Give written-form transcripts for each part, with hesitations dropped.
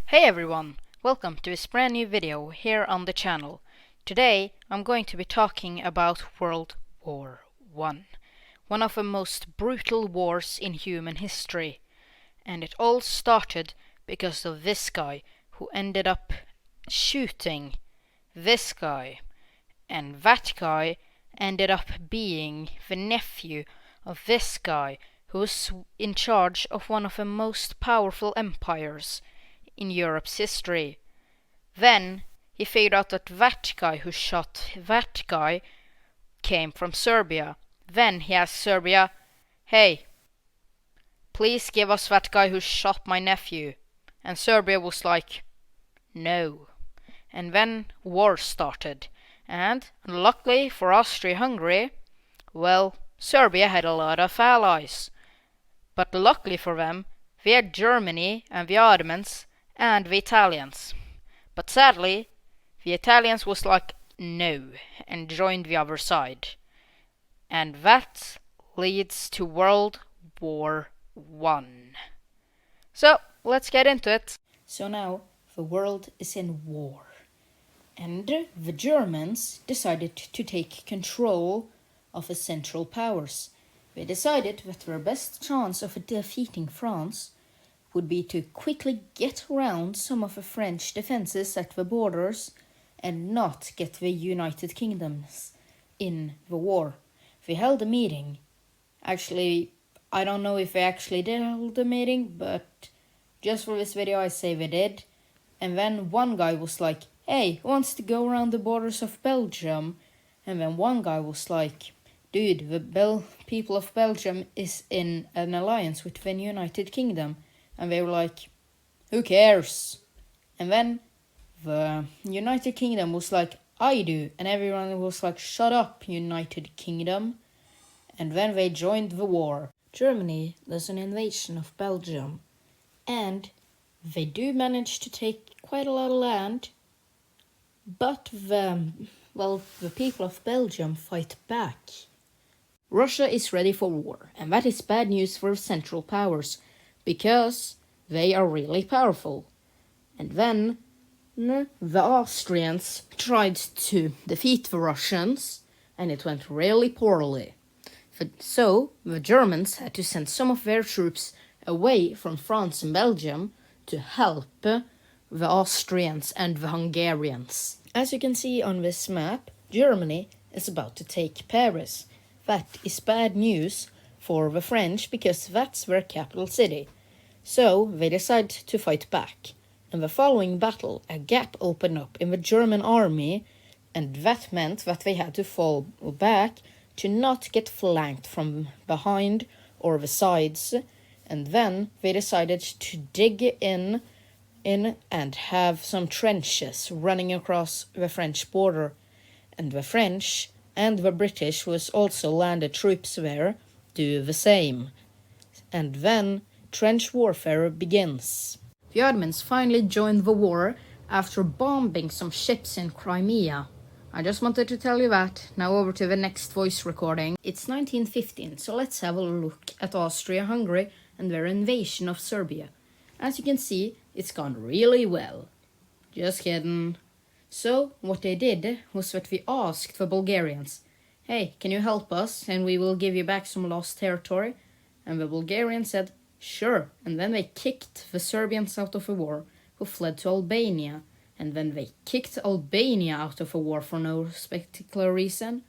Hey everyone! Welcome to this brand new video here on the channel. Today I'm going to be talking about World War I, one of the most brutal wars in human history. And it all started because of this guy who ended up shooting this guy. And that guy ended up being the nephew of this guy who was in charge of one of the most powerful empires in Europe's history. Then he figured out that that guy who shot that guy came from Serbia. Then he asked Serbia, "Hey, please give us that guy who shot my nephew." And Serbia was like, "No." And then war started. And luckily for Austria-Hungary, well, Serbia had a lot of allies. But luckily for them, they had Germany and the Ottomans and the Italians. But sadly, the Italians was like, no, and joined the other side. And that leads to World War I. So, let's get into it. So now, the world is in war. And the Germans decided to take control of the Central Powers. They decided that their best chance of defeating France would be to quickly get around some of the French defenses at the borders and not get the United Kingdoms in the war. They held a meeting. Actually, I don't know if they actually did hold a meeting, but just for this video I say they did. And then one guy was like, "Hey, who wants to go around the borders of Belgium?" And then one guy was like, "Dude, the people of Belgium is in an alliance with the United Kingdom." And they were like, "Who cares?" And then the United Kingdom was like, "I do." And everyone was like, "Shut up, United Kingdom." And then they joined the war. Germany does an invasion of Belgium. And they do manage to take quite a lot of land. But the people of Belgium fight back. Russia is ready for war. And that is bad news for Central Powers, because they are really powerful. And then the Austrians tried to defeat the Russians, and it went really poorly. So the Germans had to send some of their troops away from France and Belgium to help the Austrians and the Hungarians. As you can see on this map, Germany is about to take Paris. That is bad news for the French, because that's their capital city. So they decide to fight back. In the following battle, a gap opened up in the German army, and that meant that they had to fall back to not get flanked from behind or the sides. And then they decided to dig in and have some trenches running across the French border. And the French and the British, who has also landed troops there, do the same. And then trench warfare begins. The Ottomans finally joined the war after bombing some ships in Crimea. I just wanted to tell you that. Now over to the next voice recording. It's 1915, so let's have a look at Austria-Hungary and their invasion of Serbia. As you can see, it's gone really well. Just kidding. So, what they did was that we asked the Bulgarians, "Hey, can you help us and we will give you back some lost territory?" And the Bulgarians said, "Sure." And then they kicked the Serbians out of the war, who fled to Albania. And then they kicked Albania out of the war for no particular reason.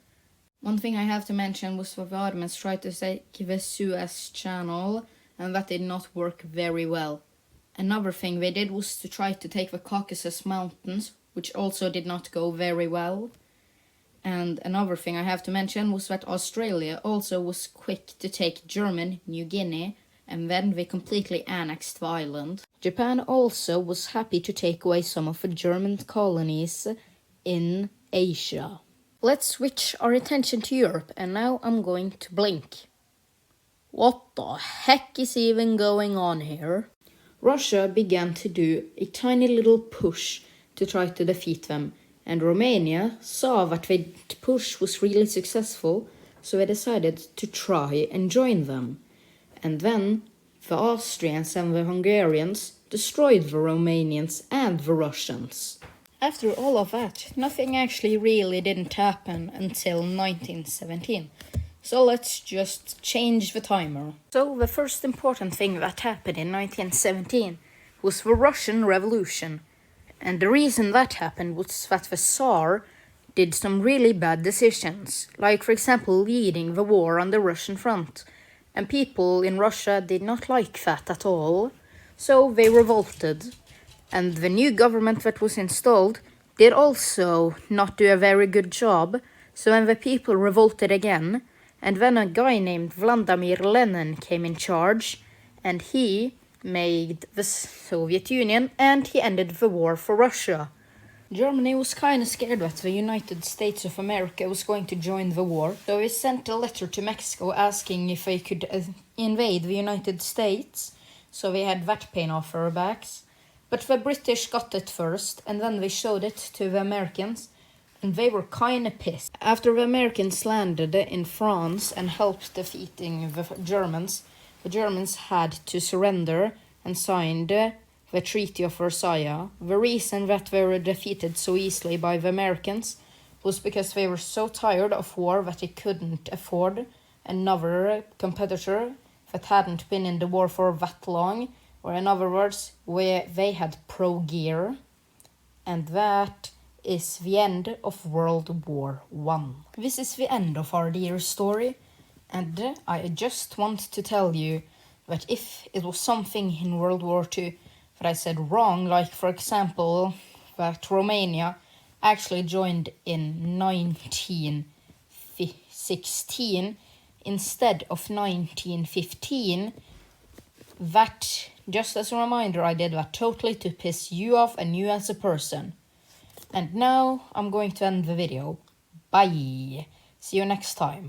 One thing I have to mention was that the Ottomans tried to take the Suez Channel, and that did not work very well. Another thing they did was to try to take the Caucasus Mountains, which also did not go very well. And another thing I have to mention was that Australia also was quick to take German New Guinea, and then they completely annexed the island. Japan also was happy to take away some of the German colonies in Asia. Let's switch our attention to Europe, and now I'm going to blink. What the heck is even going on here? Russia began to do a tiny little push to try to defeat them, and Romania saw that the push was really successful, so they decided to try and join them. And then the Austrians and the Hungarians destroyed the Romanians and the Russians. After all of that, nothing actually really didn't happen until 1917. So let's just change the timer. So the first important thing that happened in 1917 was the Russian Revolution. And the reason that happened was that the Tsar did some really bad decisions, like for example leading the war on the Russian front. And people in Russia did not like that at all, so they revolted. And the new government that was installed did also not do a very good job, so then the people revolted again, and then a guy named Vladimir Lenin came in charge, and he made the Soviet Union, and he ended the war for Russia. Germany was kind of scared that the United States of America was going to join the war, so they sent a letter to Mexico asking if they could invade the United States, so they had that pain off their backs. But the British got it first, and then they showed it to the Americans, and they were kinda pissed. After the Americans landed in France and helped defeating the Germans had to surrender and signed the Treaty of Versailles. The reason that they were defeated so easily by the Americans was because they were so tired of war that they couldn't afford another competitor that hadn't been in the war for that long, or in other words, where they had pro-gear. And that is the end of World War I. This is the end of our dear story, and I just want to tell you that if it was something in World War II that I said wrong, like for example that Romania actually joined in 1916 instead of 1915, that, just as a reminder, I did that totally to piss you off and you as a person. And now I'm going to end the video. Bye. See you next time.